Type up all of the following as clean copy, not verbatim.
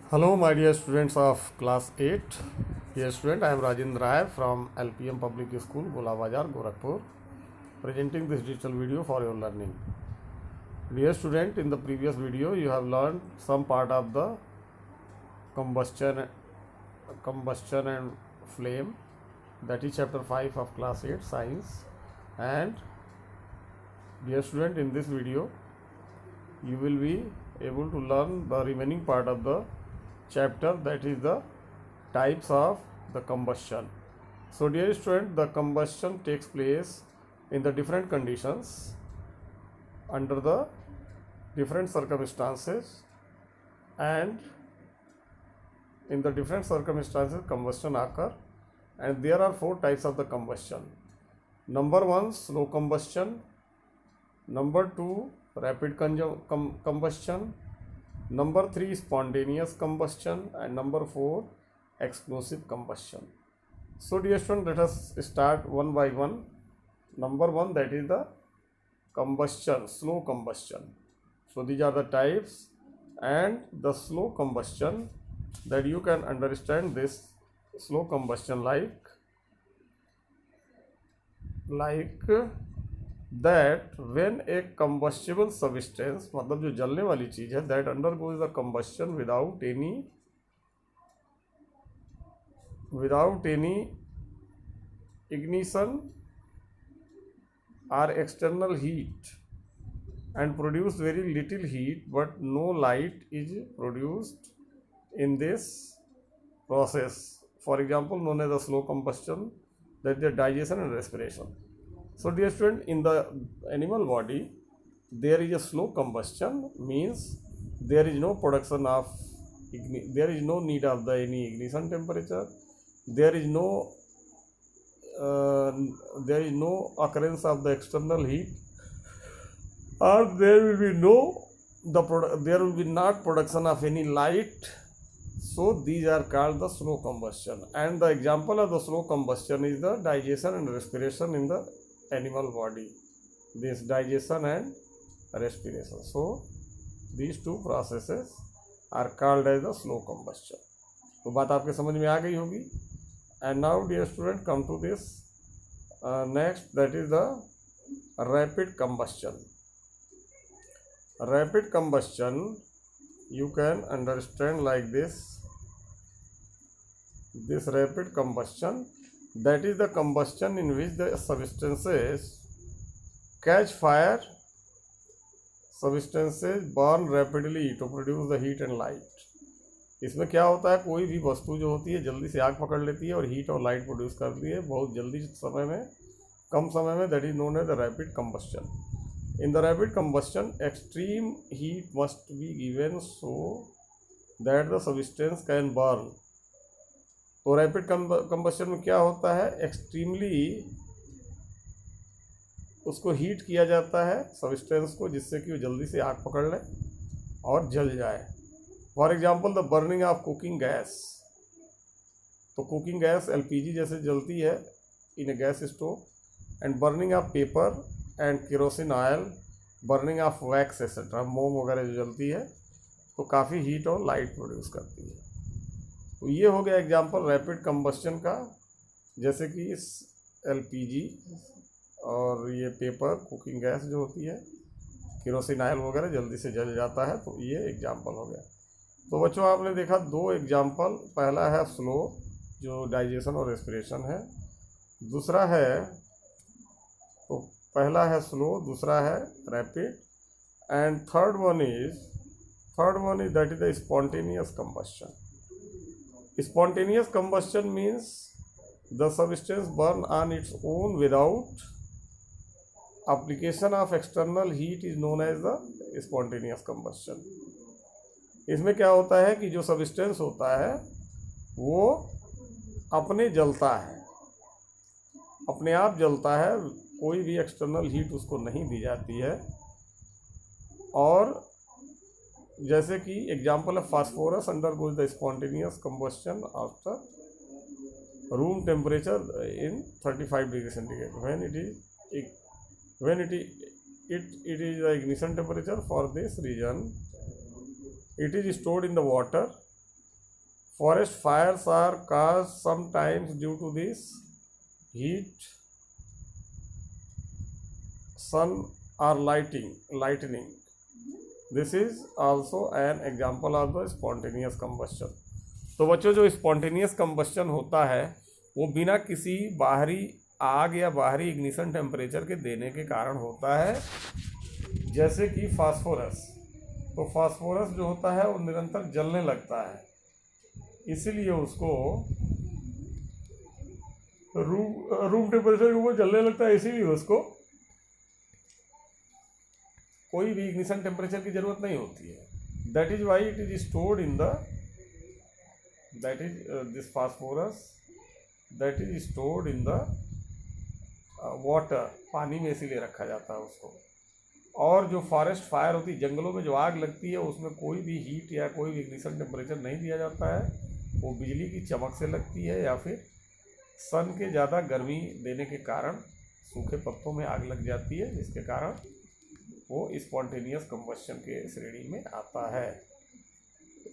Hello, my dear students of class 8. Dear student, I am Rajendra Rai from LPM Public School, Gola Bazar, Gorakhpur, presenting this digital video for your learning. Dear student, in the previous video, you have learned some part of the combustion and flame, that is chapter 5 of class 8 science. And dear student, in this video, you will be able to learn the remaining part of the chapter, that is the types of the combustion. So dear student, the combustion takes place in the different conditions under the different circumstances, and in the different circumstances combustion occur, and there are 4 types of the combustion. Number 1, slow combustion. Number 2, rapid combustion. Number 3, spontaneous combustion. And number 4, explosive combustion. So dear student, let us start one by one. Number 1, that is the combustion, slow combustion. So these are the types, and the slow combustion, that you can understand this slow combustion like that when a combustible substance, मतलब जो जलने वाली चीज है, that undergoes the combustion without any ignition or external heat, and produce very little heat, but no light is produced in this process. For example, known as the slow combustion, that is the digestion and respiration. So dear student, in the animal body, there is a slow combustion, means there is no production of there is no need of any ignition temperature, there is no occurrence of the external heat, or there will be there will be not production of any light. So these are called the slow combustion, and the example of the slow combustion is the digestion and respiration in the animal body, this digestion and respiration. So these two processes are called as the slow combustion. तो बात आपके समझ में आ गई होगी. And now dear student, come to this next, that is the rapid combustion. Rapid combustion you can understand like this rapid combustion, that is the combustion in which the substances catch fire, substances burn rapidly to produce the heat and light. इसमें क्या होता है, कोई भी वस्तु जो होती है जल्दी से आग पकड़ लेती है और हीट और लाइट प्रोड्यूस करती है बहुत जल्दी समय में, कम समय में, that is known as the rapid combustion. In the rapid combustion, extreme heat must be given so that the substance can burn. तो रैपिड कंबस्शन में क्या होता है, एक्सट्रीमली उसको हीट किया जाता है सब्सटेंस को, जिससे कि वो जल्दी से आग पकड़ ले और जल जाए. For example the burning of cooking gas. तो कुकिंग गैस एलपीजी जैसे जलती है in a gas stove, and burning of paper and kerosene oil, burning of wax etcetera, मोम वगैरह जो जलती है तो काफ़ी हीट और लाइट प्रोड्यूस करती है. तो ये हो गया एग्जांपल रैपिड कंबस्शन का, जैसे कि इस एलपीजी और ये पेपर, कुकिंग गैस जो होती है, केरोसिन ऑयल वगैरह जल्दी से जल जाता है. तो ये एग्जांपल हो गया. तो बच्चों आपने देखा 2 एग्जांपल, पहला है स्लो जो डाइजेशन और रेस्पिरेशन है, दूसरा है तो पहला है स्लो, दूसरा है rapid, and third one is that is the spontaneous combustion. Spontaneous combustion means the substance burn on its own without application of external heat is known as the spontaneous combustion. इसमें क्या होता है कि जो substance होता है वो अपने जलता है, अपने आप जलता है, कोई भी एक्सटर्नल हीट उसको नहीं दी जाती है. और जैसे कि एग्जाम्पल है phosphorus undergoes the spontaneous combustion after room temperature in 35 degree centigrade. when it is the ignition temperature. For this reason it is stored in the water Forest fires are caused sometimes due to this heat, sun or lightning. This is also an example of the spontaneous combustion. तो बच्चों, जो spontaneous combustion होता है वो बिना किसी बाहरी आग या बाहरी इग्निशन टेम्परेचर के देने के कारण होता है, जैसे कि फास्फोरस। तो फास्फोरस जो होता है वो निरंतर जलने लगता है, इसीलिए उसको रूम टेम्परेचर के ऊपर जलने लगता है, इसीलिए उसको कोई भी इग्निशन टेम्परेचर की जरूरत नहीं होती है। That is why it is stored in the this phosphorus that is stored in the water, पानी में इसीलिए रखा जाता है उसको। और जो फॉरेस्ट फायर होती है, जंगलों में जो आग लगती है, उसमें कोई भी हीट या कोई भी इग्निशन टेम्परेचर नहीं दिया जाता है। वो बिजली की चमक से लगती है या फिर सन के ज़्यादा गर्मी देने के कारण सूखे पत्तों में आग लग जाती है, जिसके कारण वो स्पॉन्टेनियस कंबस्शन के श्रेणी में आता है।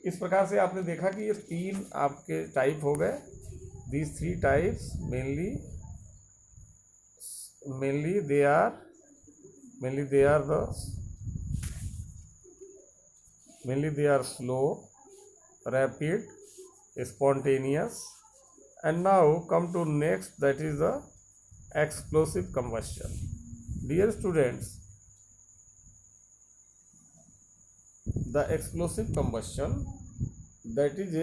इस प्रकार से आपने देखा कि ये तीन आपके टाइप हो गए। These three types mainly they are slow, rapid, spontaneous, and now come to next, that is the explosive combustion. Dear students, the explosive combustion, that is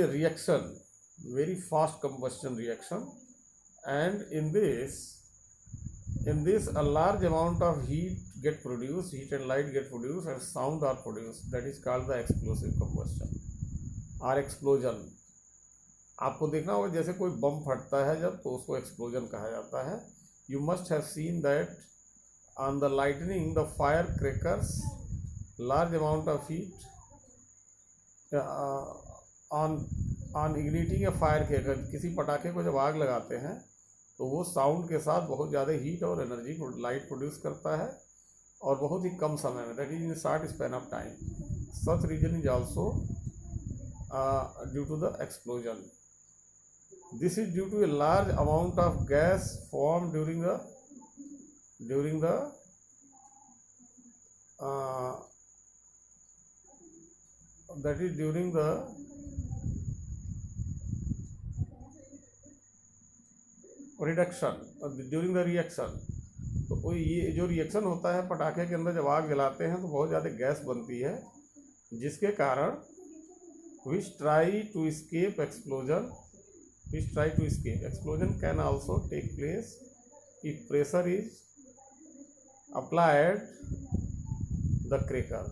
a reaction, very fast combustion reaction, and in this a large amount of heat and light get produced, and sound are produced. That is called the explosive combustion or explosion. आपको देखना होगा जैसे कोई बम फटता है जब, तो उसको एक्सप्लोजन कहा जाता है। You must have seen that on the lightning the fire crackers large amount of heat on igniting a fire cracker. किसी पटाखे को जब आग लगाते हैं तो वो साउंड के साथ बहुत ज़्यादा हीट और एनर्जी लाइट प्रोड्यूस करता है, और बहुत ही कम समय में, that is in short span of time. Such reason is also due to the explosion. This is due to a large amount of gas formed during the reaction. तो ये जो रिएक्शन होता है पटाखे के अंदर, जब आग जलाते हैं तो बहुत ज़्यादा गैस बनती है, जिसके कारण which try to escape explosion. Explosion can also take place if pressure is applied the cracker.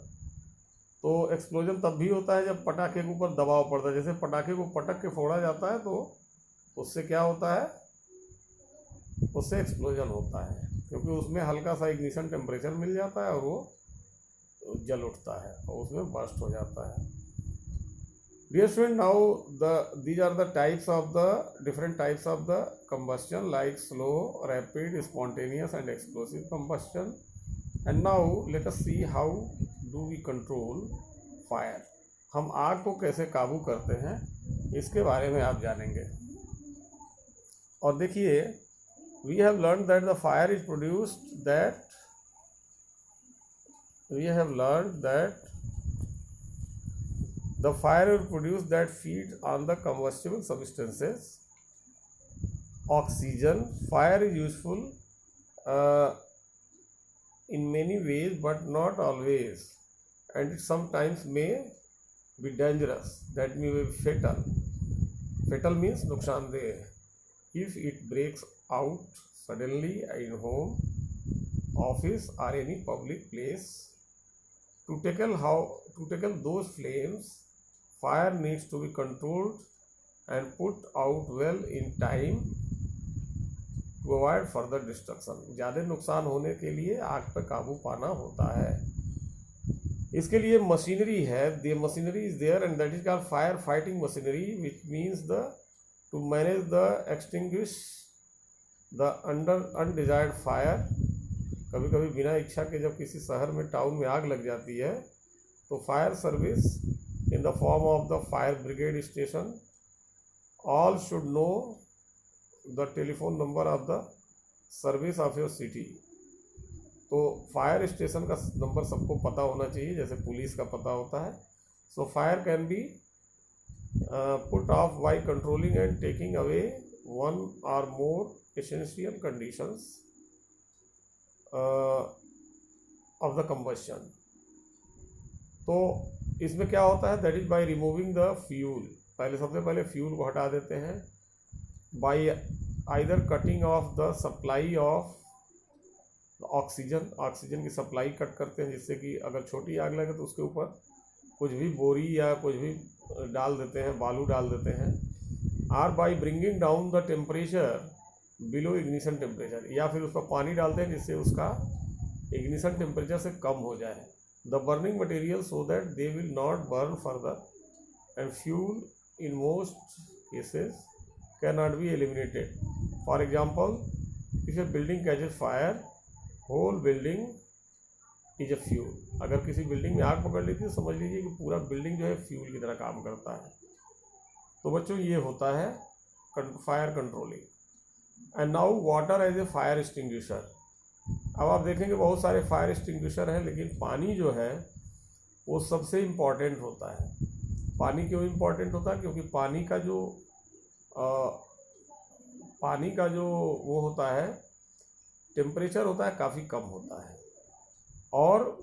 तो एक्सप्लोजन तब भी होता है जब पटाखे के ऊपर दबाव पड़ता है. जैसे पटाखे को पटक के फोड़ा जाता है तो उससे क्या होता है, उससे एक्सप्लोजन होता है, क्योंकि उसमें हल्का सा इग्निशन टेम्परेचर मिल जाता है और वो जल उठता है और उसमें बर्स्ट हो जाता है. Dear student, now these are the different types of the combustion, like slow, rapid, spontaneous and explosive combustion. And now let us see how do we control fire. हम आग को कैसे काबू करते हैं इसके बारे में आप जानेंगे. और देखिए, we have learned that the fire is produced the fire will produce that feed on the combustible substances. Oxygen. Fire is useful in many ways but not always, and it sometimes may be dangerous, that may be fatal. Fatal means नुकसानदेह if it breaks out suddenly in home, office or any public place. To tackle those flames, fire needs to be controlled and put out well in time to avoid further destruction. ज़्यादा नुकसान होने के लिए आग पर काबू पाना होता है. इसके लिए मशीनरी है. The machinery is there and that is called fire fighting machinery, which means to manage the extinguish the undesired fire. कभी कभी बिना इच्छा के जब किसी शहर में, टाउन में आग लग जाती है तो fire service in in the form of the fire brigade station. All should know the telephone number of the service of your city. तो फायर स्टेशन का नंबर सबको पता होना चाहिए, जैसे पुलिस का पता होता है. So fire can be put off by controlling and taking away one or more essential conditions of the combustion. तो इसमें क्या होता है, that is by removing the fuel. सबसे पहले फ्यूल को हटा देते हैं bye either cutting of the supply of oxygen की सप्लाई कट करते हैं, जिससे कि अगर छोटी आग लगे तो उसके ऊपर कुछ भी बोरी या कुछ भी डाल देते हैं, बालू डाल देते हैं. Or by bringing down the temperature below ignition temperature, या फिर उस पर पानी डालते हैं जिससे उसका इग्निशन टेम्परेचर से कम हो जाए. The burning material so that they will not burn further and fuel in most cases can not be eliminated. For example, if a building catches fire, whole building is a fuel. अगर किसी building में आग पकड़ लेती है तो समझ लीजिए कि पूरा बिल्डिंग जो है फ्यूल की तरह काम करता है. तो बच्चों ये होता है fire controlling. And now water as a fire extinguisher. अब आप देखेंगे बहुत सारे फायर एक्सटिंग्विशर हैं, लेकिन पानी जो है वो सबसे इम्पॉर्टेंट होता है. पानी क्यों इम्पॉर्टेंट होता है? क्योंकि पानी का जो वो होता है टेम्परेचर होता है काफ़ी कम होता है, और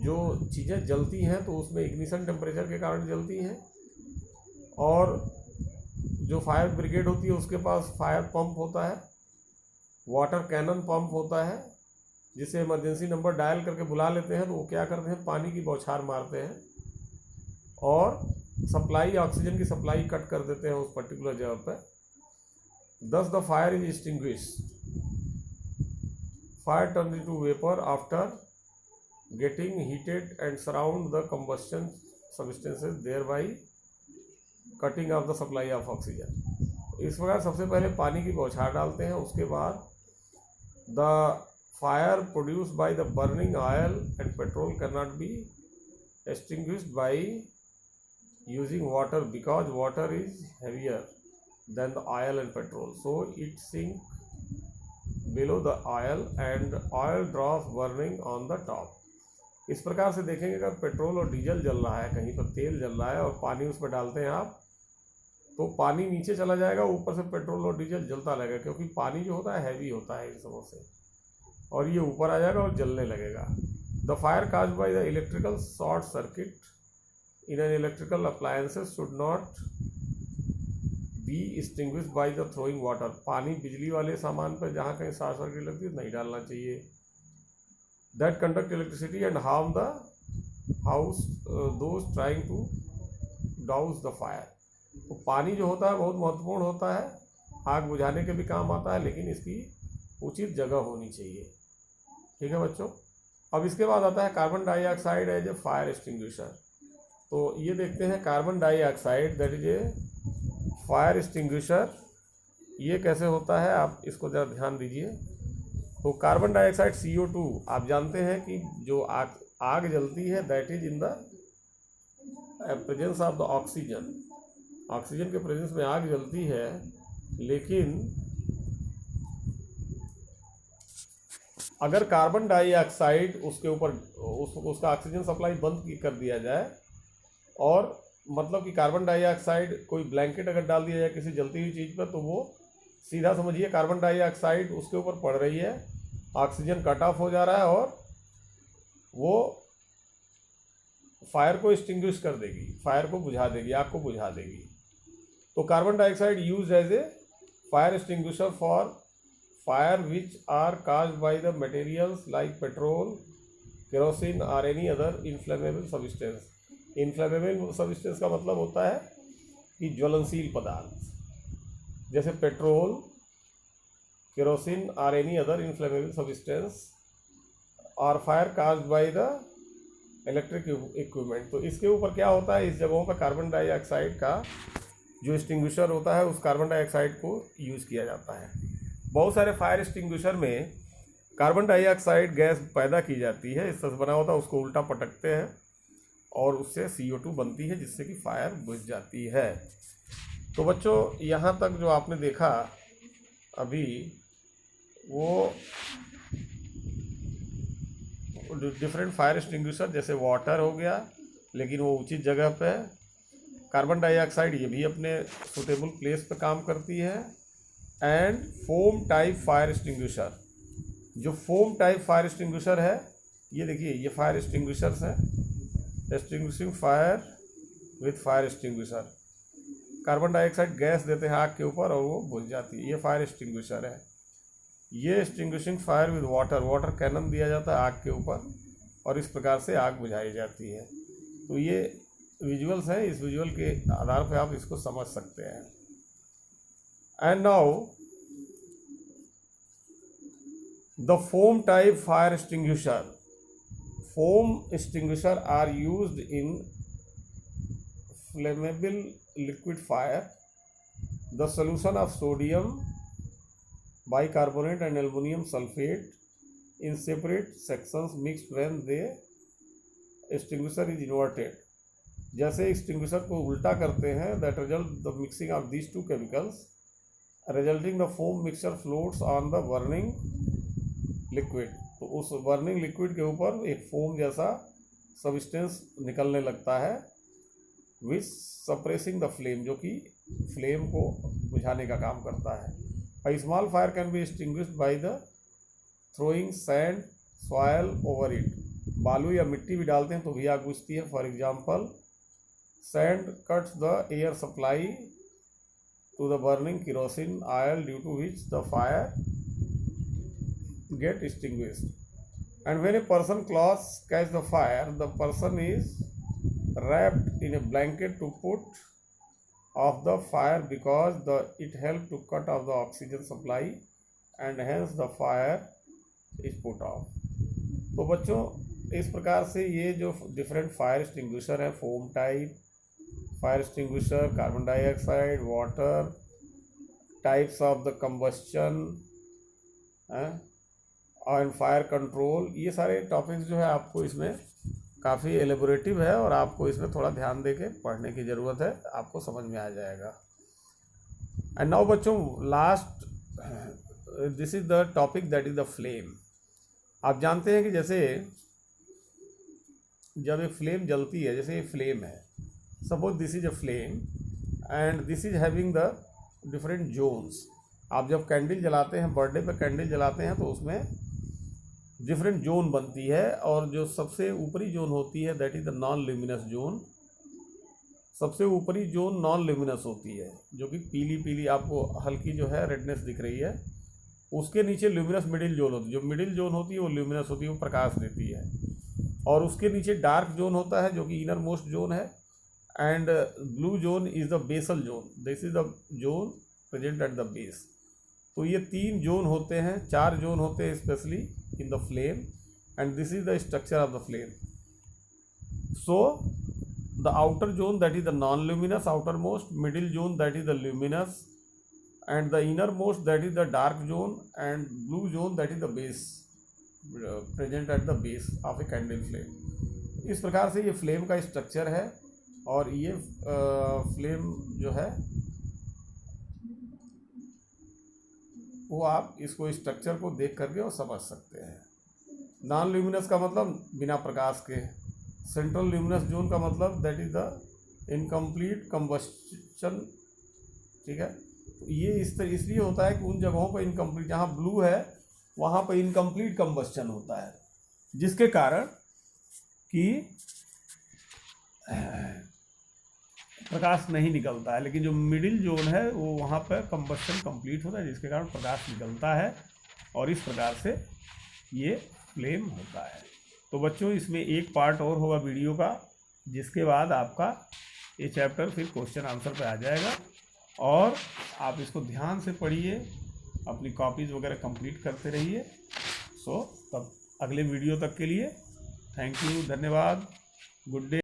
जो चीज़ें जलती हैं तो उसमें इग्निशन टेम्परेचर के कारण जलती हैं. और जो फायर ब्रिगेड होती है उसके पास फायर पंप होता है, वाटर कैनन पंप होता है, जिसे इमरजेंसी नंबर डायल करके बुला लेते हैं. तो वो क्या करते हैं, पानी की बौछार मारते हैं और सप्लाई, ऑक्सीजन की सप्लाई कट कर देते हैं उस पर्टिकुलर जगह पर. दस the fire is extinguished. Fire turns into vapor after getting heated and surround the combustion substances, thereby cutting off the supply of oxygen. इस प्रकार सबसे पहले पानी की बौछार डालते हैं, उसके बाद the fire produced by the burning oil and petrol cannot be extinguished by using water, because water is heavier than the oil and petrol, so it sinks below the oil and oil drops burning on the top. इस प्रकार से देखेंगे अगर petrol और diesel जल रहा है, कहीं पर तेल जल रहा है और पानी उस पर डालते हैं आप, तो पानी नीचे चला जाएगा, ऊपर से पेट्रोल और डीजल जलता लगेगा, क्योंकि पानी जो होता है हैवी होता है इन सबों से, और ये ऊपर आ जाएगा और जलने लगेगा. The fire caused by the electrical short circuit in an electrical appliances should not be extinguished by the throwing water. पानी बिजली वाले सामान पर जहाँ कहीं शॉर्ट सर्किट लगती है नहीं डालना चाहिए. That conduct electricity and harm the house those trying to douse the fire. तो पानी जो होता है बहुत महत्वपूर्ण होता है, आग बुझाने के भी काम आता है, लेकिन इसकी उचित जगह होनी चाहिए. ठीक है बच्चों. अब इसके बाद आता है carbon dioxide as a fire extinguisher. तो ये देखते हैं carbon dioxide that is a fire extinguisher. ये कैसे होता है आप इसको ज़रा ध्यान दीजिए. तो कार्बन डाइऑक्साइड CO2, आप जानते हैं कि जो आग जलती है that is in the presence of the oxygen. Oxygen के प्रेजेंस में आग जलती है, लेकिन अगर कार्बन डाइऑक्साइड उसके ऊपर उसका ऑक्सीजन सप्लाई बंद कर दिया जाए, और मतलब कि कार्बन डाइऑक्साइड कोई ब्लैंकेट अगर डाल दिया जाए किसी जलती हुई चीज़ पर, तो वो सीधा समझिए कार्बन डाइऑक्साइड उसके ऊपर पड़ रही है, ऑक्सीजन कट ऑफ हो जा रहा है और वो फायर को एक्सटिंग्विश कर देगी, फायर को बुझा देगी, आग को बुझा देगी. तो carbon dioxide use as a fire extinguisher for fire which are caused by the materials like petrol, kerosene और any other inflammable substance. Inflammable substance का मतलब होता है कि ज्वलनशील पदार्थ, जैसे पेट्रोल, केरोसिन और एनी अदर इनफ्लेमेबल सब्सटेंस और fire caused by the electric equipment. तो इसके ऊपर क्या होता है, इस जगहों पर कार्बन डाइऑक्साइड का जो एक्सटिंग्विशर होता है उस कार्बन डाइऑक्साइड को यूज़ किया जाता है. बहुत सारे फायर एक्सटिंग्विशर में कार्बन डाइऑक्साइड गैस पैदा की जाती है, इससे बना होता है, उसको उल्टा पटकते हैं और उससे CO2 बनती है जिससे कि फायर बुझ जाती है। तो बच्चों यहाँ तक जो आपने देखा अभी वो डिफरेंट फायर एक्सटिंग्विशर, जैसे वाटर हो गया लेकिन वो उचित जगह पे, कार्बन डाइऑक्साइड ये भी अपने सुटेबल प्लेस पे काम करती है, and foam type fire extinguisher. जो फोम टाइप फायर एक्सटिंग्विशर है, ये देखिए ये फायर एक्सटिंग्विशर्स हैं, extinguishing fire with fire extinguisher. Carbon dioxide gas देते हैं आग के ऊपर और वो बुझ जाती है, ये फायर एक्सटिंग्विशर है। ये extinguishing fire with water, water cannon दिया जाता है आग के ऊपर और इस प्रकार से आग बुझाई जाती है। तो ये विजुअल्स हैं, इस विजुअल के आधार पर आप इसको समझ सकते हैं। And now the foam type fire extinguisher. Foam extinguisher are used in flammable liquid fire. The solution of sodium bicarbonate and aluminum sulfate in separate sections mixed when the extinguisher is inverted. जैसे extinguisher को उल्टा करते हैं, that result the mixing of these two chemicals, resulting the foam mixture floats on the burning liquid. तो उस burning liquid के ऊपर एक फोम जैसा सब्सटेंस निकलने लगता है, विच सप्रेसिंग द फ्लेम, जो कि फ्लेम को बुझाने का काम करता है। A small fire can be extinguished by the throwing sand soil over it. बालू या मिट्टी भी डालते हैं तो भी आग बुझती है। For example, sand cuts the air supply to the burning kerosene oil, due to which the fire get extinguished. And when a person clothes catch the fire, the person is wrapped in a blanket to put off the fire because it helps to cut off the oxygen supply and hence the fire is put off. तो बच्चों इस प्रकार से ये जो different fire extinguisher है, foam type fire extinguisher, carbon dioxide, water, types of the combustion और fire control, ये सारे टॉपिक्स जो है आपको इसमें काफ़ी एलेबोरेटिव है और आपको इसमें थोड़ा ध्यान देके पढ़ने की ज़रूरत है, आपको समझ में आ जाएगा। एंड नाउ बच्चों last, this is the topic that is the flame. आप जानते हैं कि जैसे जब एक फ्लेम जलती है, जैसे ये फ्लेम है, suppose this is a flame and this is having the different zones. आप जब कैंडल जलाते हैं, बर्थडे पे कैंडल जलाते हैं, तो उसमें डिफरेंट जोन बनती है और जो सबसे ऊपरी जोन होती है that is the non luminous zone. सबसे ऊपरी जोन नॉन ल्यूमिनस होती है, जो कि पीली पीली आपको हल्की जो है रेडनेस दिख रही है। उसके नीचे ल्यूमिनस मिडिल जोन होती है, जो मिडिल जोन होती है वो ल्यूमिनस होती है, वो प्रकाश देती है। और उसके नीचे डार्क जोन होता है जो कि इनर मोस्ट जोन है, and blue zone is the basal zone, this is the zone present at the base. तो ये 3 जोन होते हैं, 4 जोन होते हैं specially in the flame, and this is the structure of the flame. So the outer zone that is the non luminous outer most, middle zone that is the luminous, and the inner most that is the dark zone, and blue zone that is the base present at the base of a candle flame. इस प्रकार से ये flame का structure है और ये flame जो है वो आप इसको स्ट्रक्चर को देख करके और समझ सकते हैं। नॉन ल्यूमिनस का मतलब बिना प्रकाश के, सेंट्रल ल्यूमिनस जोन का मतलब that is the incomplete combustion, ठीक है। ये इसलिए होता है कि उन जगहों पर इनकम्प्लीट, जहाँ ब्लू है वहाँ पर इनकम्प्लीट कंबस्शन होता है, जिसके कारण कि प्रकाश नहीं निकलता है। लेकिन जो मिडिल जोन है वो वहाँ पर कंबस्शन कंप्लीट होता है, जिसके कारण प्रकाश निकलता है और इस प्रकार से ये फ्लेम होता है। तो बच्चों इसमें एक पार्ट और होगा वीडियो का, जिसके बाद आपका ये चैप्टर फिर क्वेश्चन आंसर पे आ जाएगा और आप इसको ध्यान से पढ़िए, अपनी कॉपीज़ वगैरह कंप्लीट करते रहिए। सो तब अगले वीडियो तक के लिए थैंक यू, धन्यवाद, गुड डे।